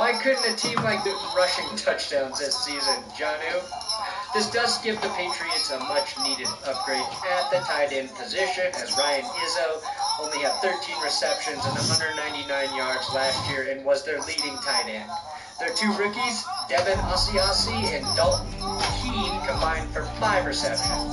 Why couldn't a team like the rushing touchdowns this season, Jonnu? This does give the Patriots a much-needed upgrade at the tight end position, as Ryan Izzo only had 13 receptions and 199 yards last year and was their leading tight end. Their two rookies, Devin Asiasi and Dalton Keene, combined for 5 receptions.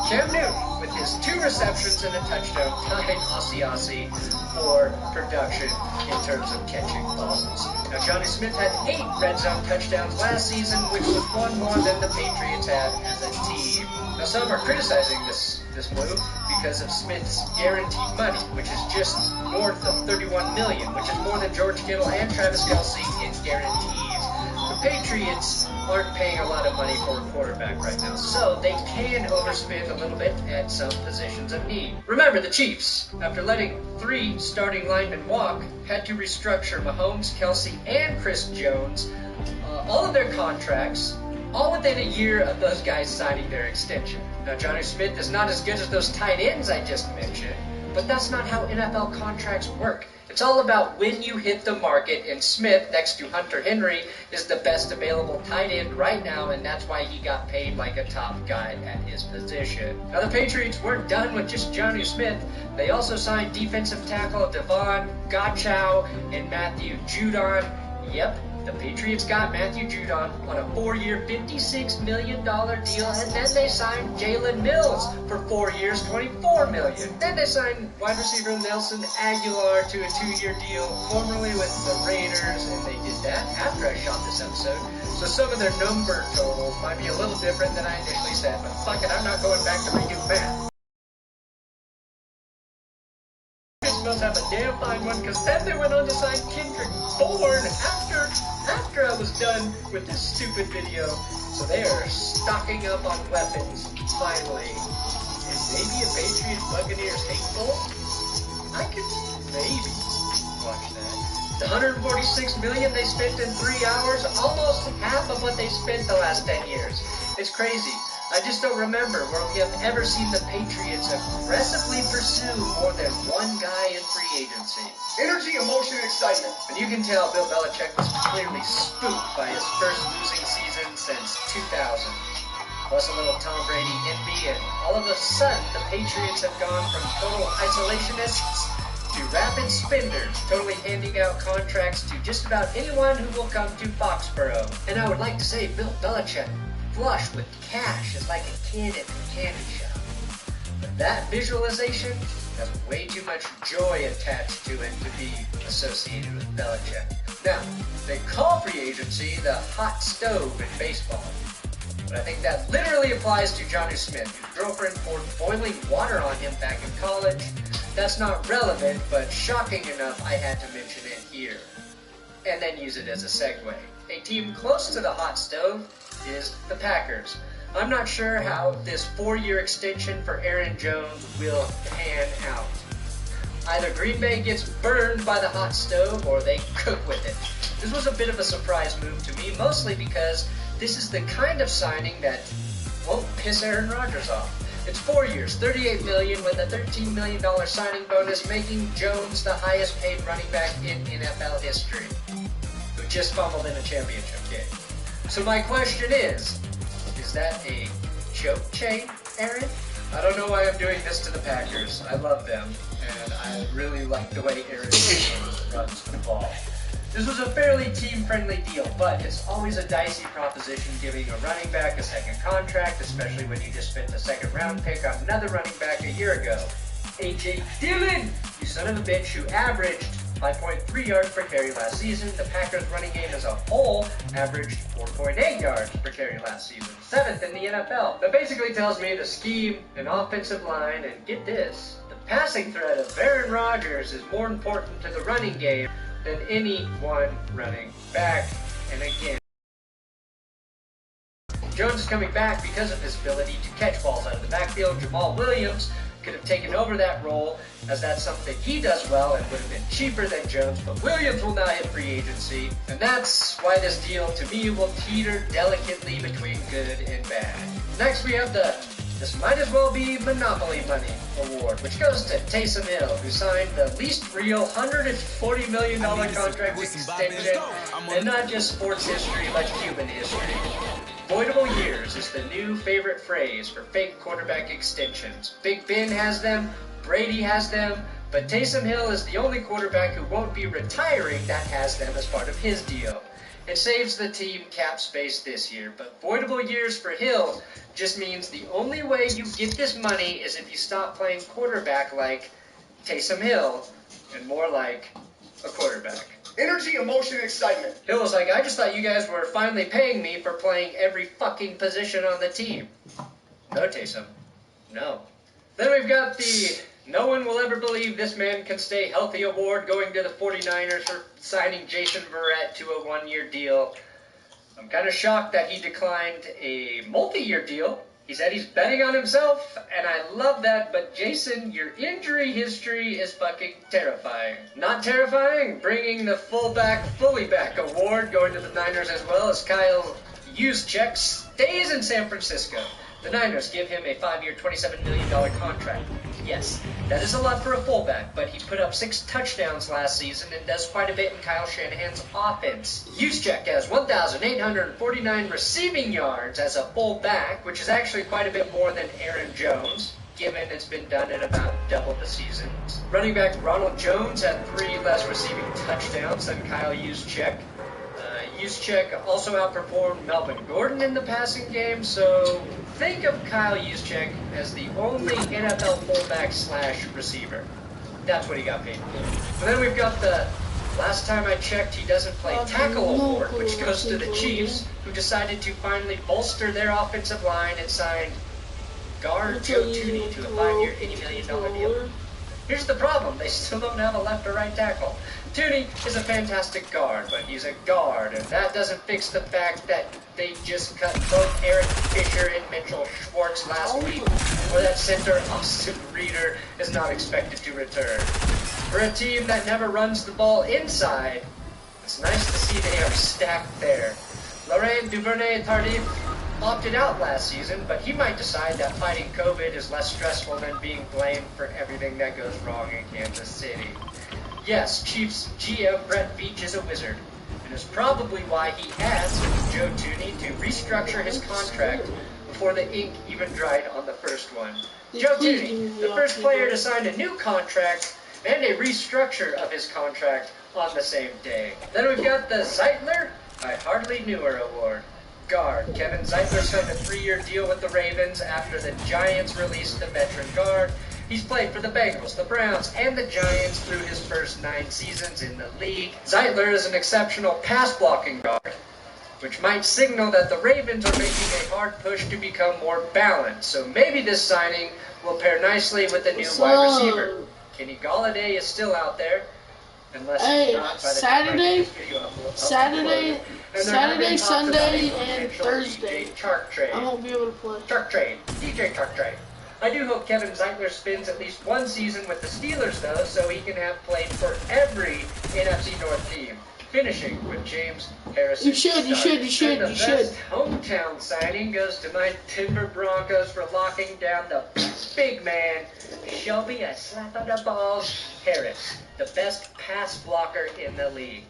Cam Newton, with his 2 receptions and a touchdown, tied Asiasi for production in terms of catching balls. Now, Johnny Smith had 8 red zone touchdowns last season, which was 1 more than the Patriots had as a team. Now, some are criticizing this move because of Smith's guaranteed money, which is just north of $31 million, which is more than George Kittle and Travis Kelce in guarantees. The Patriots aren't paying a lot of money for a quarterback right now, so they can overspend a little bit at some positions of need. Remember, the Chiefs, after letting 3 starting linemen walk, had to restructure Mahomes, Kelce, and Chris Jones, all of their contracts, all within a year of those guys signing their extension. Now, Johnny Smith is not as good as those tight ends I just mentioned, but that's not how NFL contracts work. It's all about when you hit the market, and Smith, next to Hunter Henry, is the best available tight end right now, and that's why he got paid like a top guy at his position. Now, the Patriots weren't done with just Johnny Smith. They also signed defensive tackle Devon Godchow and Matthew Judon. Yep, the Patriots got Matthew Judon on a 4-year, $56 million deal, and then they signed Jalen Mills for 4 years, $24 million. Then they signed wide receiver Nelson Aguilar to a 2-year deal, formerly with the Raiders, and they did that after I shot this episode. So some of their number totals might be a little different than I initially said, but fuck it, I'm not going back to redo math. Must have a damn fine one, because then they went on to sign Kendrick Bourne after I was done with this stupid video. So they are stocking up on weapons, finally. And maybe a Patriots Buccaneers hate bowl? I could maybe watch that. The $146 million they spent in 3 hours, almost half of what they spent the last 10 years. It's crazy. I just don't remember where we have ever seen the Patriots aggressively pursue more than one guy in free agency. Energy, emotion, and excitement. And you can tell Bill Belichick was clearly spooked by his first losing season since 2000. Plus a little Tom Brady envy, and all of a sudden the Patriots have gone from total isolationists to rapid spenders, totally handing out contracts to just about anyone who will come to Foxborough. And I would like to say Bill Belichick, flush with cash, is like a kid at the candy shop. But that visualization has way too much joy attached to it to be associated with Belichick. Now, they call free agency the hot stove in baseball. But I think that literally applies to Johnny Smith, whose girlfriend poured boiling water on him back in college. That's not relevant, but shocking enough I had to mention it here. And then use it as a segue. A team close to the hot stove is the Packers. I'm not sure how this 4-year extension for Aaron Jones will pan out. Either Green Bay gets burned by the hot stove or they cook with it. This was a bit of a surprise move to me, mostly because this is the kind of signing that won't piss Aaron Rodgers off. It's 4 years, $38 million with a $13 million signing bonus, making Jones the highest paid running back in NFL history, who just fumbled in a championship game. So my question is that a choke chain, Aaron? I don't know why I'm doing this to the Packers. I love them, and I really like the way Aaron runs the ball. This was a fairly team-friendly deal, but it's always a dicey proposition giving a running back a second contract, especially when you just spent a second-round pick on another running back a year ago. A.J. Dillon, you son of a bitch, who averaged 5.3 yards per carry last season. The Packers' running game as a whole averaged 4.8 yards per carry last season, 7th in the NFL. That basically tells me to scheme an offensive line, and get this, the passing threat of Aaron Rodgers is more important to the running game than any one running back. And again, Jones is coming back because of his ability to catch balls out of the backfield. Jamal Williams could have taken over that role, as that's something he does well and would have been cheaper than Jones, but Williams will now hit free agency, and that's why this deal to me will teeter delicately between good and bad. Next we have the This might as well be Monopoly Money Award, which goes to Taysom Hill, who signed the least real $140 million contract extension, and not just sports history, but human history. Voidable years is the new favorite phrase for fake quarterback extensions. Big Ben has them, Brady has them, but Taysom Hill is the only quarterback who won't be retiring that has them as part of his deal. It saves the team cap space this year, but voidable years for Hill just means the only way you get this money is if you stop playing quarterback like Taysom Hill and more like a quarterback. Energy, emotion, and excitement. Hill was like, I just thought you guys were finally paying me for playing every fucking position on the team. No, Taysom. No. Then we've got the no one will ever believe this man can stay healthy award going to the 49ers for signing Jason Verrett to a one-year deal. I'm kind of shocked that he declined a multi-year deal. He said he's betting on himself, and I love that, but Jason, your injury history is fucking terrifying. Not terrifying? Bringing the fullback, fully back award going to the Niners as well as Kyle Juszczyk stays in San Francisco. The Niners give him a 5-year, $27 million contract. Yes, that is a lot for a fullback, but he put up 6 touchdowns last season and does quite a bit in Kyle Shanahan's offense. Juszczyk has 1,849 receiving yards as a fullback, which is actually quite a bit more than Aaron Jones, given it's been done in about double the seasons. Running back Ronald Jones had 3 less receiving touchdowns than Kyle Juszczyk. Juszczyk also outperformed Melvin Gordon in the passing game, so think of Kyle Juszczyk as the only NFL fullback / receiver. That's what he got paid for. And then we've got the last time I checked he doesn't play tackle award, which goes to the Chiefs, who decided to finally bolster their offensive line and signed guard Joe Thuney to a 5-year, $80 million deal. Here's the problem, they still don't have a left or right tackle. Thuney is a fantastic guard, but he's a guard, and that doesn't fix the fact that they just cut both Eric Fisher and Mitchell Schwartz last week, or that center Austin Reeder is not expected to return. For a team that never runs the ball inside, it's nice to see they are stacked there. Laurent Duvernay-Tardif opted out last season, but he might decide that fighting COVID is less stressful than being blamed for everything that goes wrong in Kansas City. Yes, Chiefs GM Brett Veach is a wizard, and is probably why he asked Joe Thuney to restructure his contract before the ink even dried on the first one. Joe Thuney, the first player to sign a new contract and a restructure of his contract on the same day. Then we've got the Zeitler I Hardly Knew Her Award. Guard Kevin Zeitler signed a 3-year deal with the Ravens after the Giants released the veteran guard. He's played for the Bengals, the Browns, and the Giants through his first 9 seasons in the league. Zeitler is an exceptional pass-blocking guard, which might signal that the Ravens are making a hard push to become more balanced. So maybe this signing will pair nicely with the new wide receiver. Kenny Golladay is still out there. Unless not by the Saturday, Sunday, and Thursday. Chark trade. I won't be able to play. Chark trade. DJ Chark trade. I do hope Kevin Zeitler spends at least 1 season with the Steelers, though, so he can have played for every NFC North team, finishing with James Harrison. You should. The best hometown signing goes to my Denver Broncos for locking down the big man, Shelby, a slap on the balls, Harris, the best pass blocker in the league.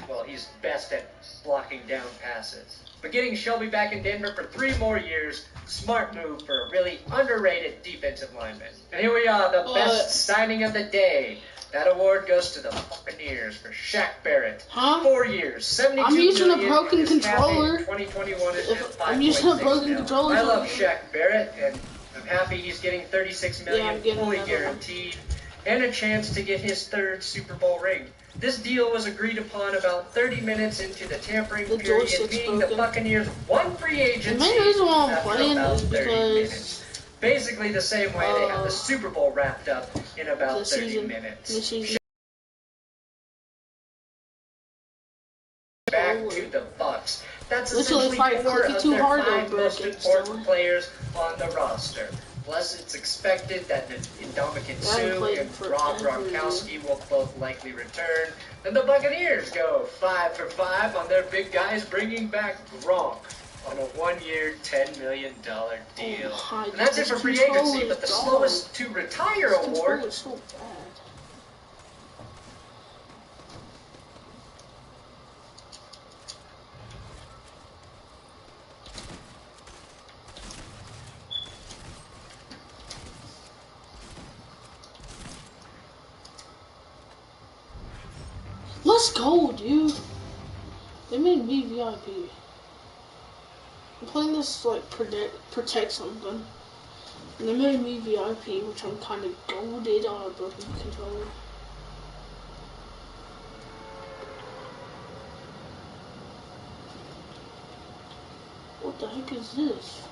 Well, he's best at blocking down passes. But getting Shelby back in Denver for 3 more years, smart move for a really underrated defensive lineman. And here we are, the best signing of the day. That award goes to the Buccaneers for Shaq Barrett. 4 years, $72 million. I'm using a broken controller. 2021 is I'm using a broken controller. I love Shaq Barrett, and I'm happy he's getting $36 million fully guaranteed, and a chance to get his 3rd Super Bowl ring. This deal was agreed upon about 30 minutes into the tampering period, meaning the Buccaneers won free agency the main reason why I'm after playing about is 30 because minutes. Basically the same way they had the Super Bowl wrapped up in about 30 minutes. Back to the Bucs. That's essentially 4 of their 5 most important players on the roster. Plus, it's expected that Ndamukong Suh and Rob Gronkowski will both likely return. Then the Buccaneers go 5 for 5 on their big guys, bringing back Gronk, on a 1-year, $10 million deal. Oh, and that's it for free agency, but the slowest to retire award. Is so bad. Let's go, dude. They made me VIP. I'm playing this like protect something. And they made me VIP, which I'm kind of goaded on a broken controller. What the heck is this?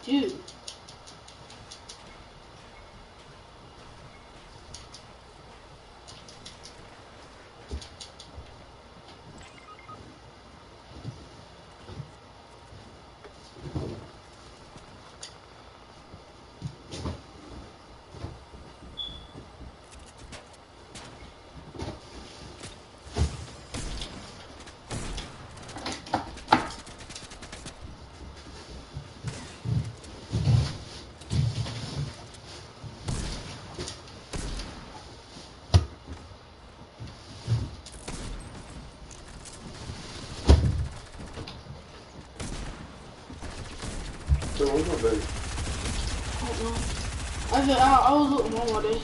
Dude. So what's my baby? I don't know. I was with mom all day.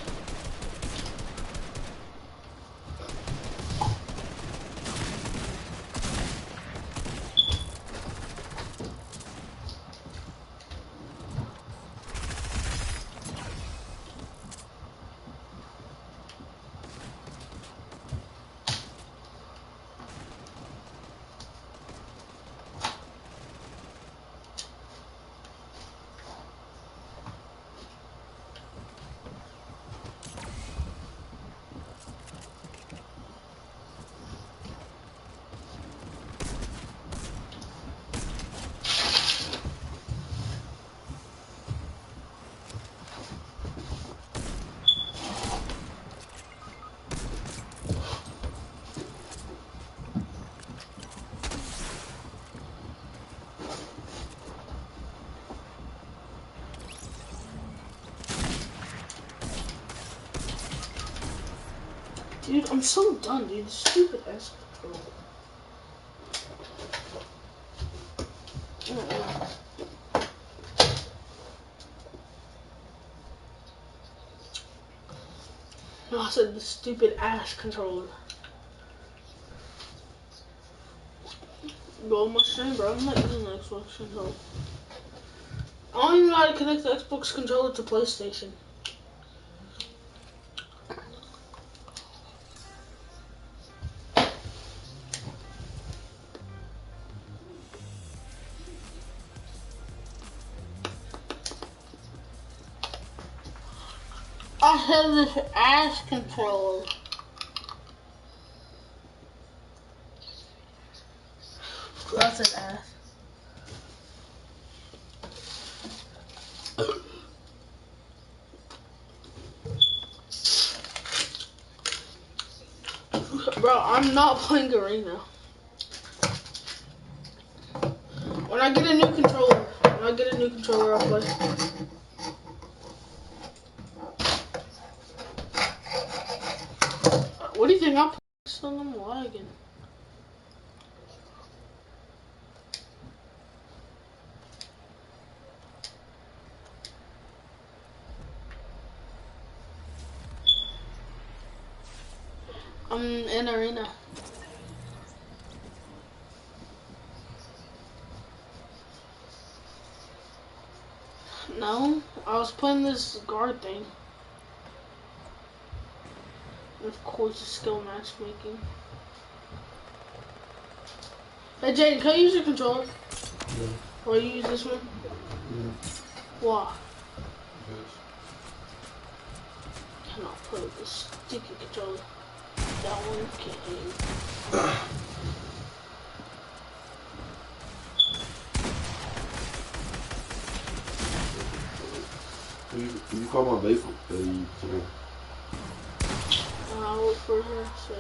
Dude, I'm so done, dude. Stupid ass control. No, I said the stupid ass controller. Go on my stream, bro. I'm not using the Xbox controller. I don't even know how to connect the Xbox controller to PlayStation. I have this ass controller. That's an ass. Bro, I'm not playing Arena. When I get a new controller, I'll play. What do you think I'm playing? Still I'm lagging. I'm in Arena. No, I was playing this guard thing. And of course, the skill matchmaking. Hey, Jaden, can I use your controller? No. Or you use this one? No. Why? cannot play with this sticky controller. That one can. Can you call my base? I'll look for her. So.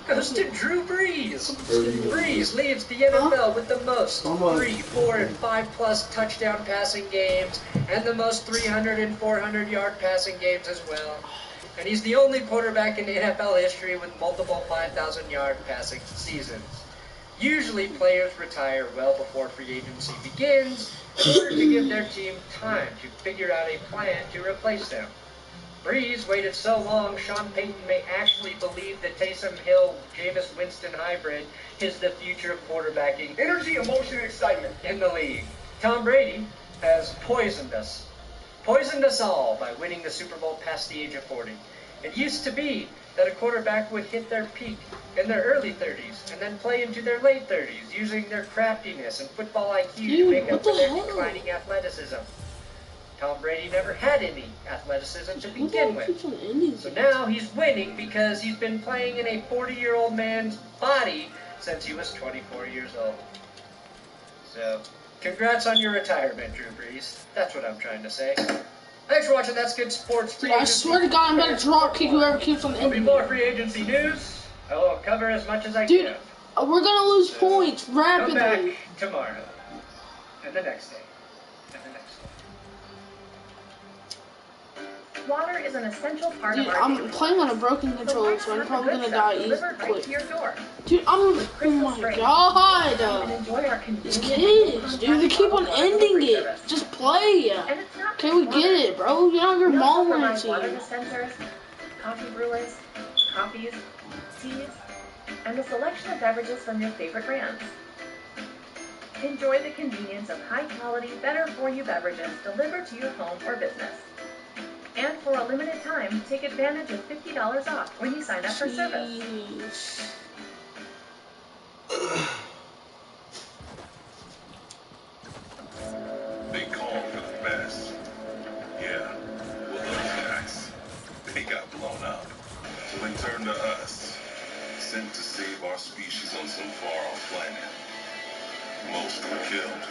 Goes to Drew Brees. Brees leads the NFL with the most 3, 4, and 5+ touchdown passing games, and the most 300 and 400-yard passing games as well. And he's the only quarterback in NFL history with multiple 5,000-yard passing seasons. Usually players retire well before free agency begins in order to give their team time to figure out a plan to replace them. Brees waited so long, Sean Payton may actually believe the Taysom Hill-Jameis Winston hybrid is the future of quarterbacking Energy, emotion, and excitement. in the league. Tom Brady has poisoned us all by winning the Super Bowl past the age of 40. It used to be that a quarterback would hit their peak in their early 30s and then play into their late 30s using their craftiness and football IQ to make up for their declining athleticism. Tom Brady never had any athleticism to begin with. So now he's winning because he's been playing in a 40-year-old man's body since he was 24 years old. So, congrats on your retirement, Drew Brees. That's what I'm trying to say. Thanks for watching That's Good Sports. Dude, I swear to God, I'm gonna drop kick whoever keeps on There'll be ending. more free agency news. I will cover as much as I Dude, can. we're gonna lose points Come rapidly. back tomorrow. And the next day. And the next day. Water is an essential part Dude, of our I'm daily playing on a lives. broken controller, so I'm probably gonna die easy Delivered right quick. to your door. Dude, oh my God. And enjoy our These convenient kids, dude, they keep on ending it. Just play. And it's not Okay, we just get it, bro. You're not your We mom also on a provide water team. dispensers, coffee brewers, coffees, teas, and a selection of beverages from your favorite brands. Enjoy the convenience of high-quality, better-for-you beverages delivered to your home or business. And for a limited time, take advantage of $50 off when you sign up for service. Jeez. They called for the best. Yeah, well, those guys, they got blown up. So they turned to us, sent to save our species on some far-off planet. Most were killed.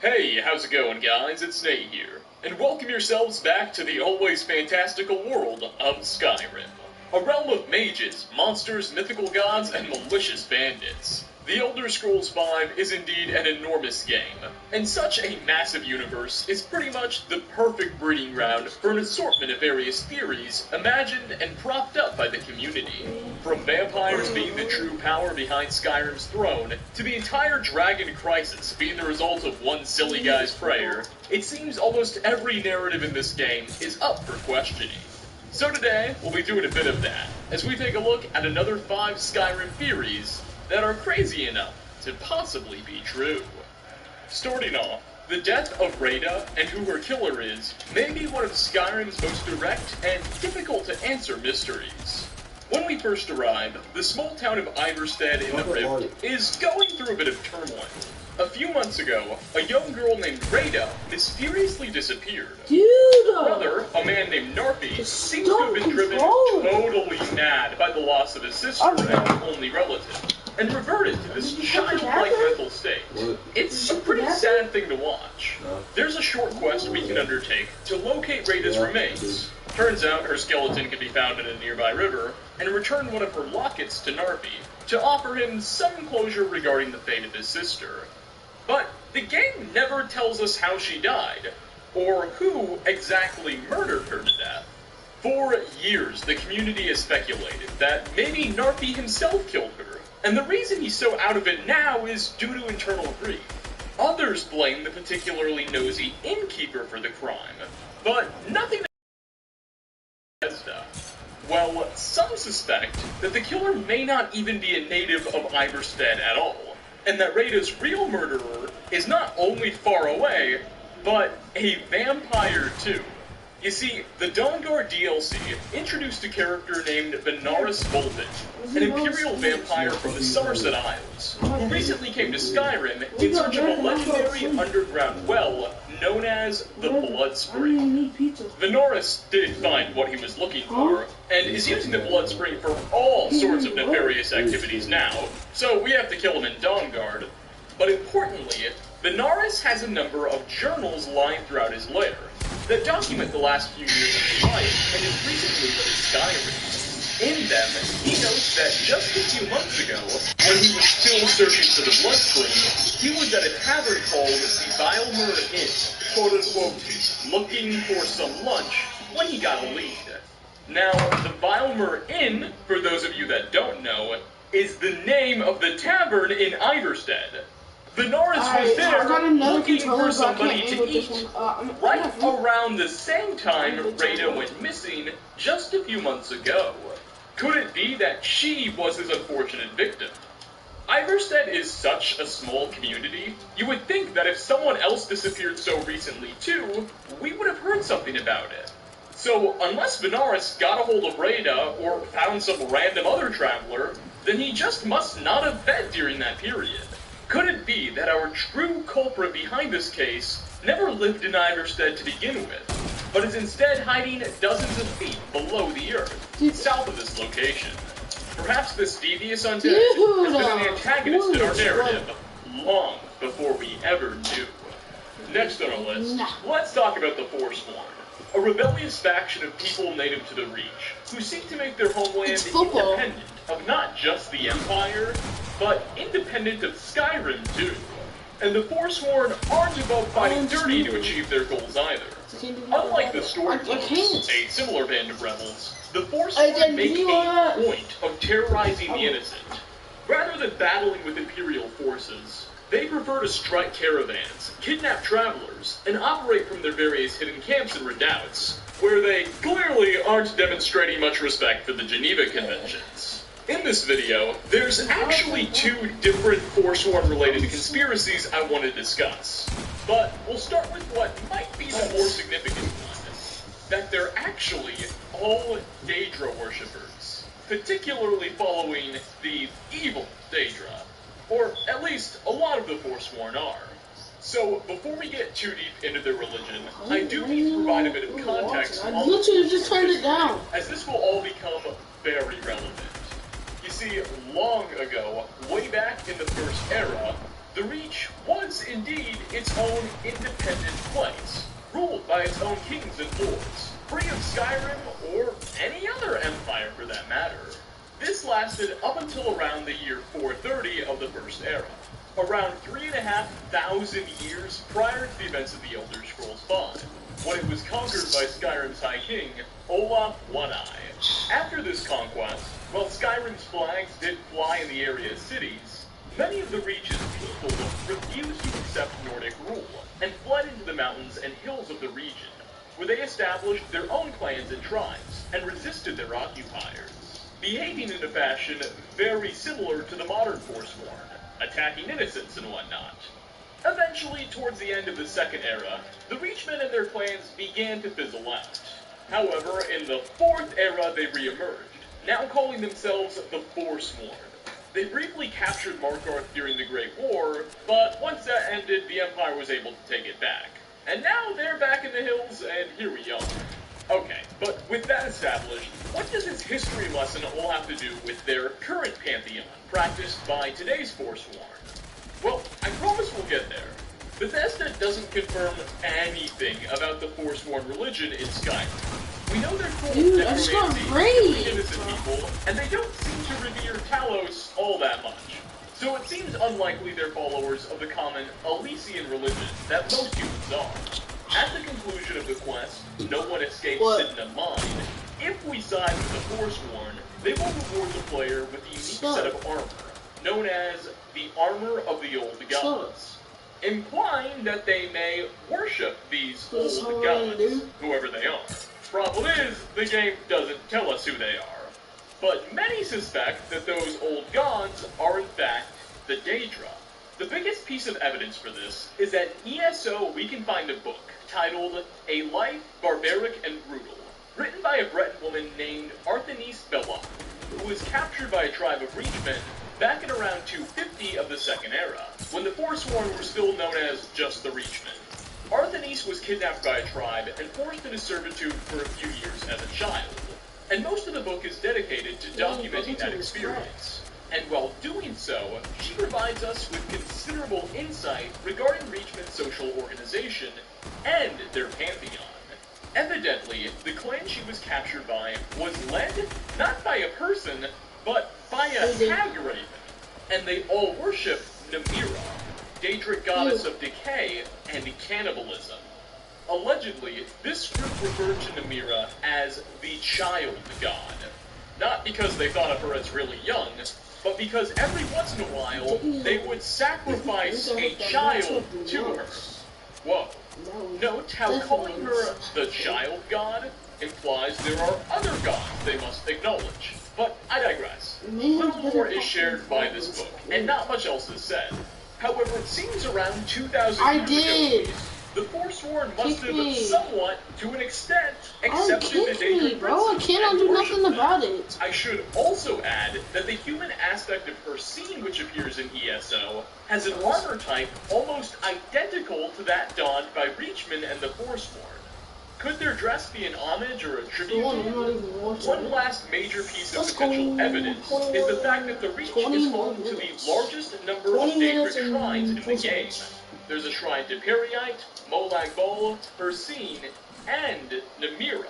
Hey, how's it going, guys? It's Nate here, and welcome yourselves back to the always fantastical world of Skyrim. A realm of mages, monsters, mythical gods, and malicious bandits. The Elder Scrolls V is indeed an enormous game, and such a massive universe is pretty much the perfect breeding ground for an assortment of various theories imagined and propped up by the community. From vampires being the true power behind Skyrim's throne, to the entire dragon crisis being the result of one silly guy's prayer, it seems almost every narrative in this game is up for questioning. So today, we'll be doing a bit of that, as we take a look at another 5 Skyrim theories that are crazy enough to possibly be true. Starting off, the death of Rhaeda and who her killer is may be one of Skyrim's most direct and difficult to answer mysteries. When we first arrive, the small town of Iverstead in the Rift is going through a bit of turmoil. A few months ago, a young girl named Rhaeda mysteriously disappeared. Dude! Her brother, a man named Narfi, seems to have been driven totally mad by the loss of his sister and only relative, and reverted to this childlike mental state. It's a pretty sad thing to watch. There's a short quest we can undertake to locate Rhaeda's remains. Turns out her skeleton can be found in a nearby river, and return one of her lockets to Narfi, to offer him some closure regarding the fate of his sister. But the game never tells us how she died, or who exactly murdered her to death. For years, the community has speculated that maybe Narfi himself killed her, and the reason he's so out of it now is due to internal greed. Others blame the particularly nosy innkeeper for the crime, but nothing Bethesda. Well, some suspect that the killer may not even be a native of Iverstead at all, and that Rada's real murderer is not only far away, but a vampire too. You see, the Dawnguard DLC introduced a character named Benaris Volvin, an imperial vampire from the Somerset Isles, who recently came to Skyrim in search of a legendary underground well known as the Blood Spring. Benaris didn't find what he was looking for, and is using the Blood Spring for all sorts of nefarious activities now, so we have to kill him in Dawnguard. But importantly, Benaris has a number of journals lying throughout his lair that document the last few years of his life and his recent move to Skyrim. In them, he notes that just a few months ago, when he was still searching for the Blood Spring, he was at a tavern called the Vilemer Inn, quote-unquote, looking for some lunch, when he got a lead. Now, the Vilemer Inn, for those of you that don't know, is the name of the tavern in Iverstead. Benaris was there looking for somebody to eat, right around the same time Rada went missing just a few months ago. Could it be that she was his unfortunate victim? Iverstead is such a small community, you would think that if someone else disappeared so recently too, we would have heard something about it. So unless Benaris got a hold of Rada or found some random other traveler, then he just must not have fed during that period. Could it be that our true culprit behind this case never lived in Iverstead to begin with, but is instead hiding dozens of feet below the earth, south of this location? Perhaps this devious undead has been an antagonist in our narrative long before we ever knew. Next on our list, let's talk about the Forsworn, a rebellious faction of people native to the Reach, who seek to make their homeland independent of not just the Empire, but independent of Skyrim too. And the Forsworn aren't above fighting dirty to achieve their goals either. Unlike the Stormcloaks, a similar band of rebels, the Forsworn make a point of terrorizing the innocent. Rather than battling with Imperial forces, they prefer to strike caravans, kidnap travelers, and operate from their various hidden camps and redoubts, where they clearly aren't demonstrating much respect for the Geneva Conventions. In this video, there's actually two different Forsworn-related conspiracies I want to discuss. But we'll start with what might be the more significant one, that they're actually all Daedra worshippers, particularly following the evil Daedra, or at least a lot of the Forsworn are. So, before we get too deep into their religion, I do need to provide a bit of context on literally just turned it down, as this will all become very relevant. You see, long ago, way back in the First Era, the Reach was indeed its own independent place, ruled by its own kings and lords, free of Skyrim or any other empire for that matter. This lasted up until around the year 430 of the First Era, around 3,500 years prior to the events of the Elder Scrolls V, when it was conquered by Skyrim's High King, Olaf One-Eye. After this conquest, while Skyrim's flags did fly in the area's cities, many of the Reach's people refused to accept Nordic rule, and fled into the mountains and hills of the region, where they established their own clans and tribes, and resisted their occupiers, behaving in a fashion very similar to the modern Forsworn, attacking innocents and whatnot. Eventually, towards the end of the Second Era, the Reachmen and their clans began to fizzle out. However, in the Fourth Era they re-emerged, now calling themselves the Forsworn. They briefly captured Markarth during the Great War, but once that ended, the Empire was able to take it back. And now they're back in the hills, and here we are. Okay, but with that established, what does this history lesson all have to do with their current pantheon, practiced by today's Forsworn? Well, I promise we'll get there. Bethesda doesn't confirm anything about the Forsworn religion in Skyrim, We know they're full Dude, of I just got necromancy, raised. innocent people, and they don't seem to revere Talos all that much. So it seems unlikely they're followers of the common Elysian religion that most humans are. At the conclusion of the quest, no one escapes sin of mine. If we side with the Forsworn, they will reward the player with a unique set of armor, known as the Armor of the Old Gods, implying that they may worship these old gods, whoever they are. Problem is, the game doesn't tell us who they are. But many suspect that those old gods are in fact the Daedra. The biggest piece of evidence for this is that ESO we can find a book titled A Life Barbaric and Brutal, written by a Breton woman named Arthenice Belloc, who was captured by a tribe of Reachmen back in around 250 of the Second Era, when the Forsworn were still known as just the Reachmen. Arthenice was kidnapped by a tribe and forced into servitude for a few years as a child, and most of the book is dedicated to documenting that experience. And while doing so, she provides us with considerable insight regarding Reachman's social organization and their pantheon. Evidently, the clan she was captured by was led not by a person, but by a hag raven, and they all worship Namira, Daedric goddess of decay and cannibalism. Allegedly, this group referred to Namira as the Child God, not because they thought of her as really young, but because every once in a while, they would sacrifice a child to her. Whoa. Note how calling her the Child God implies there are other gods they must acknowledge. But I digress. Little more is shared by this book, and not much else is said. However, it seems around 2,000 years ago, the Forsworn must have somewhat, to an extent, accepted the Daedric bro. I cannot do nothing about it. I should also add that the human aspect of her scene, which appears in ESO, has an armor type almost identical to that donned by Reachmen and the Forsworn. Could their dress be an homage or a tribute to them? One last major piece of potential evidence is the fact that the Reach is home to the largest number of Daedric shrines in the game. There's a shrine to Periite, Molag Bal, Ursine, and Namira.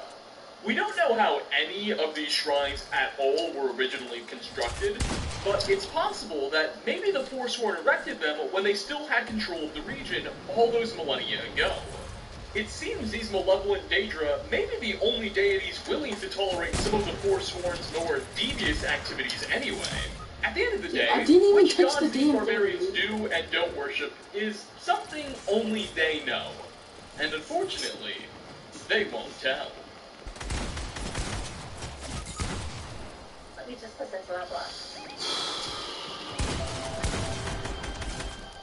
We don't know how any of these shrines at all were originally constructed, but it's possible that maybe the Forsworn erected them when they still had control of the region all those millennia ago. It seems these malevolent Daedra may be the only deities willing to tolerate some of the Forsworn's more devious activities anyway. At the end of the day, which gods these barbarians do and don't worship is something only they know. And unfortunately, they won't tell. Let me just put this on a block.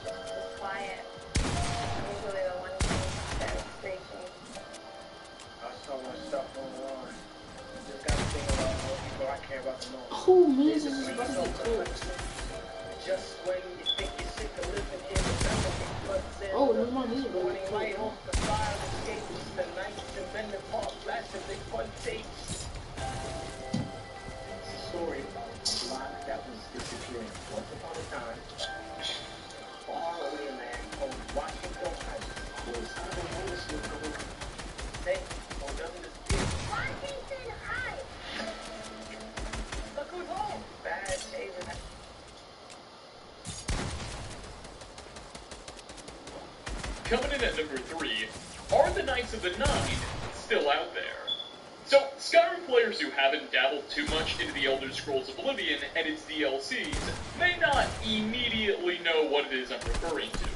Just quiet. Usually the one thing that is preaching. I saw my stuff online. Just got to think about more people I care about the most. Oh man, this is about to be cool. Just when you think you're sick of living in the floods in. Oh, never mind, this is really Morning cool. light off the fire escapes the nights and then the park blasting big fun tapes. It's a story about a lot that was disappearing once upon a time. Far away land called Washington Heights. Was other notice was going on. Hey, hold on this big Washington Heights! look who's home. Bad shaving. Coming in at number 3, are the Knights of the Nine still out there? So, Skyrim players who haven't dabbled too much into the Elder Scrolls Oblivion and its DLCs may not immediately know what it is I'm referring to.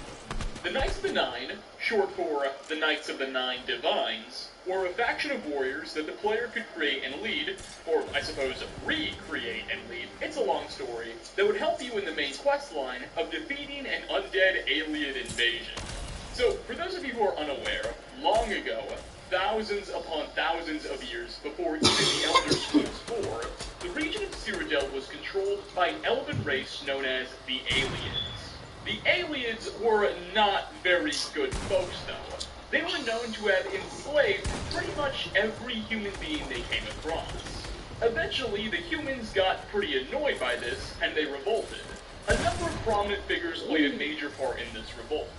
The Knights of the Nine, short for the Knights of the Nine Divines, were a faction of warriors that the player could create and lead, or I suppose recreate and lead, it's a long story, that would help you in the main quest line of defeating an undead alien invasion. So, for those of you who are unaware, long ago, thousands upon thousands of years before even the Elder Scrolls 4, the region of Cyrodiil was controlled by an elven race known as the Aliens. The Aliens were not very good folks, though. They were known to have enslaved pretty much every human being they came across. Eventually, the humans got pretty annoyed by this, and they revolted. A number of prominent figures played a major part in this revolt.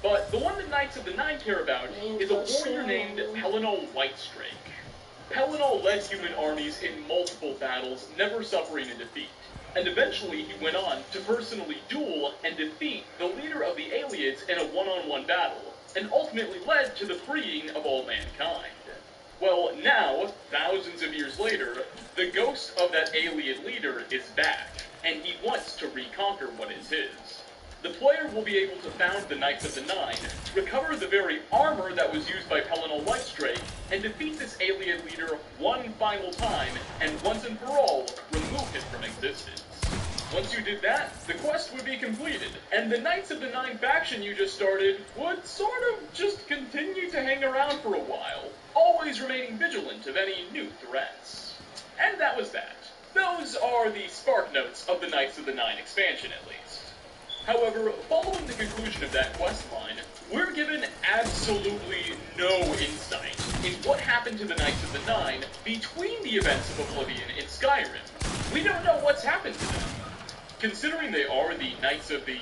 But the one the Knights of the Nine care about is a warrior named Pelennor Whitestrake. Pellinol led human armies in multiple battles, never suffering a defeat. And eventually he went on to personally duel and defeat the leader of the Aliads in a one-on-one battle, and ultimately led to the freeing of all mankind. Well, now, thousands of years later, the ghost of that Aliad leader is back, and he wants to reconquer what is his. The player will be able to found the Knights of the Nine, recover the very armor that was used by Pellinol Lightstrike, and defeat this Aliad leader one final time, and once and for all, remove him from existence. Once you did that, the quest would be completed, and the Knights of the Nine faction you just started would sort of just continue to hang around for a while, always remaining vigilant of any new threats. And that was that. Those are the spark notes of the Knights of the Nine expansion, at least. However, following the conclusion of that questline, we're given absolutely no insight in what happened to the Knights of the Nine between the events of Oblivion and Skyrim. We don't know what's happened to them. Considering they are the Knights of the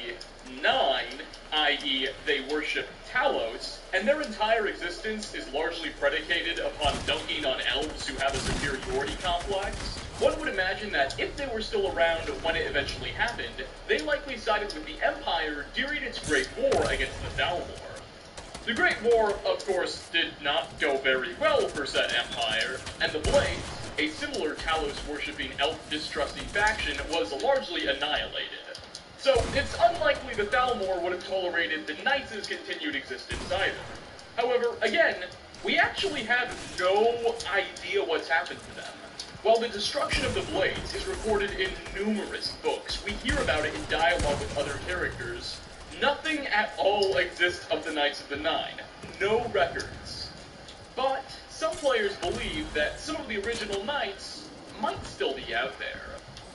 Nine, i.e. they worship Talos, and their entire existence is largely predicated upon dunking on elves who have a superiority complex, one would imagine that if they were still around when it eventually happened, they likely sided with the Empire during its Great War against the Thalmor. The Great War, of course, did not go very well for said Empire, and the Blades, a similar Talos-worshipping, elf-distrusting faction, was largely annihilated. So, it's unlikely the Thalmor would have tolerated the Knights' continued existence either. However, again, we actually have no idea what's happened to them. While the destruction of the Blades is recorded in numerous books, we hear about it in dialogue with other characters, nothing at all exists of the Knights of the Nine. No records. But some players believe that some of the original Knights might still be out there.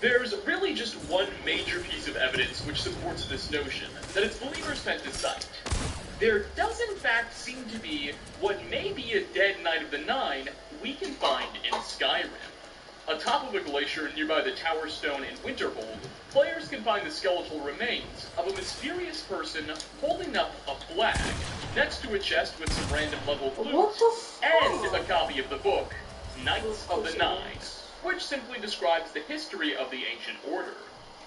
There's really just one major piece of evidence which supports this notion, that its believers tend to cite. There does in fact seem to be what may be a dead Knight of the Nine we can find in Skyrim. Atop of a glacier nearby the Tower Stone in Winterhold, players can find the skeletal remains of a mysterious person holding up a flag, next to a chest with some random level clues, and a copy of the book, Knights of the Nine, which simply describes the history of the ancient order.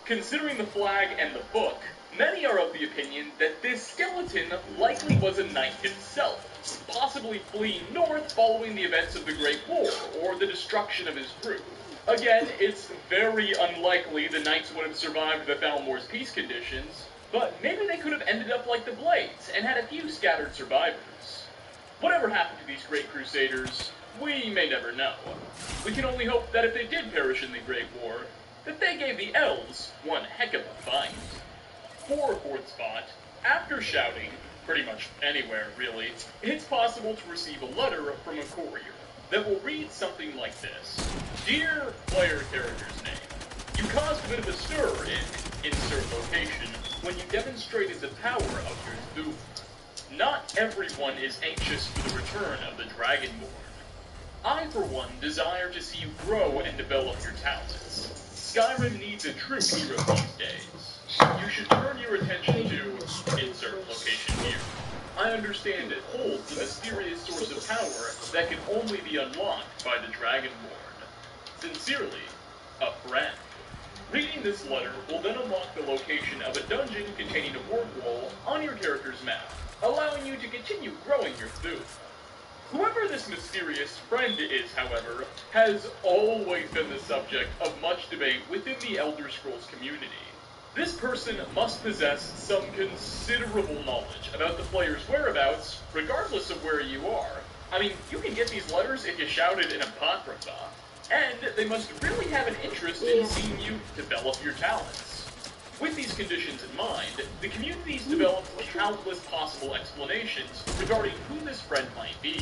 Considering the flag and the book, many are of the opinion that this skeleton likely was a knight himself, possibly fleeing north following the events of the Great War, or the destruction of his crew. Again, it's very unlikely the knights would have survived the Thalmor's peace conditions, but maybe they could have ended up like the Blades, and had a few scattered survivors. Whatever happened to these great crusaders, we may never know. We can only hope that if they did perish in the Great War, that they gave the elves one heck of a fight. For fourth spot, after shouting, pretty much anywhere really, it's possible to receive a letter from a courier that will read something like this. Dear player character's name, you caused a bit of a stir in insert location when you demonstrated the power of your Thum. Not everyone is anxious for the return of the Dragonborn. I, for one, desire to see you grow and develop your talents. Skyrim needs a true hero these days. You should turn your attention to insert location here. I understand it holds a mysterious source of power that can only be unlocked by the Dragonborn. Sincerely, a friend. Reading this letter will then unlock the location of a dungeon containing a word wall on your character's map, allowing you to continue growing your Thum. Whoever this mysterious friend is, however, has always been the subject of much debate within the Elder Scrolls community. This person must possess some considerable knowledge about the player's whereabouts, regardless of where you are. I mean, you can get these letters if you shouted in Apocrypha, and they must really have an interest in seeing you develop your talents. With these conditions in mind, the community's developed countless possible explanations regarding who this friend might be.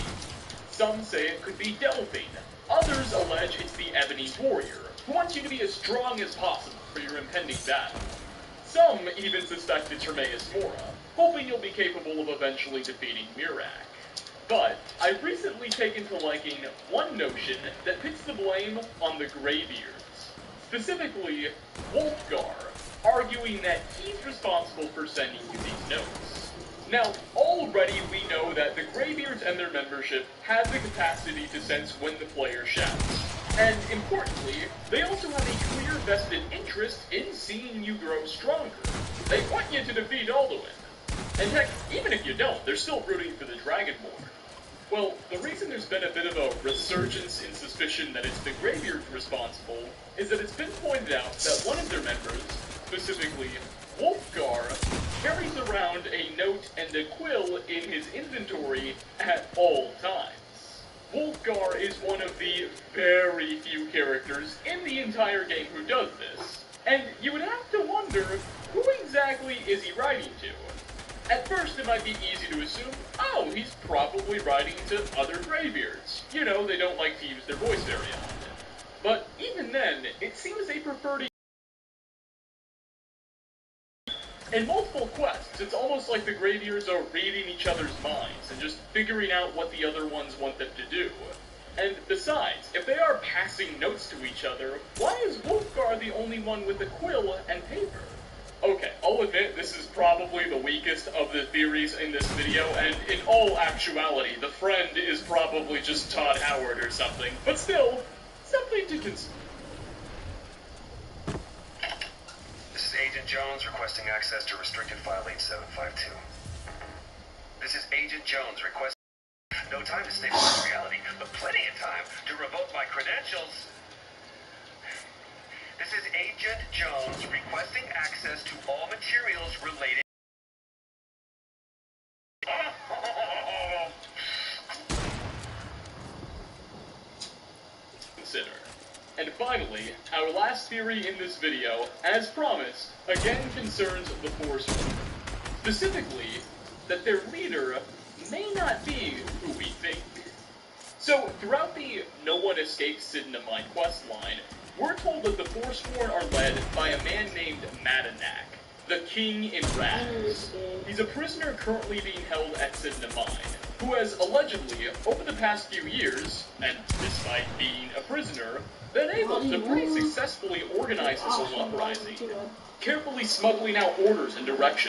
Some say it could be Delphine, others allege it's the Ebony Warrior, who wants you to be as strong as possible for your impending battle. Some even suspect it's Hermaeus Mora, hoping you'll be capable of eventually defeating Miraak. But I've recently taken to liking one notion that puts the blame on the Greybeards, specifically Wolfgar, arguing that he's responsible for sending you these notes. Now, already we know that the Greybeards and their membership have the capacity to sense when the player shouts. And importantly, they also have a clear vested interest in seeing you grow stronger. They want you to defeat Alduin. And heck, even if you don't, they're still rooting for the Dragonborn. Well, the reason there's been a bit of a resurgence in suspicion that it's the Greybeards responsible is that it's been pointed out that one of their members, specifically Wolfgar, carries around a note and a quill in his inventory at all times. Wolfgar is one of the very few characters in the entire game who does this, and you would have to wonder, who exactly is he writing to? At first, it might be easy to assume, oh, he's probably writing to other Greybeards. You know, they don't like to use their voice very often. But even then, it seems they prefer to. In multiple quests, it's almost like the Greybeards are reading each other's minds and just figuring out what the other ones want them to do. And besides, if they are passing notes to each other, why is Wolfgar the only one with a quill and paper? Okay, I'll admit this is probably the weakest of the theories in this video, and in all actuality, the friend is probably just Todd Howard or something, but still, something to consider. This is Agent Jones requesting access to restricted file 8752. This is Agent Jones requesting... No time to stabilize reality, but plenty of time to revoke my credentials. This is Agent Jones requesting access to all materials related... Consider. And finally, our last theory in this video, as promised, again concerns the Forsworn. Specifically, that their leader may not be who we think. So, throughout the No One Escapes Cidna quest line, we're told that the Forsworn are led by a man named Madanak, the King in Rags. He's a prisoner currently being held at Cidna Mine, who has allegedly, over the past few years, and despite being a prisoner, been able to pretty successful organize this whole uprising, carefully smuggling out orders and directions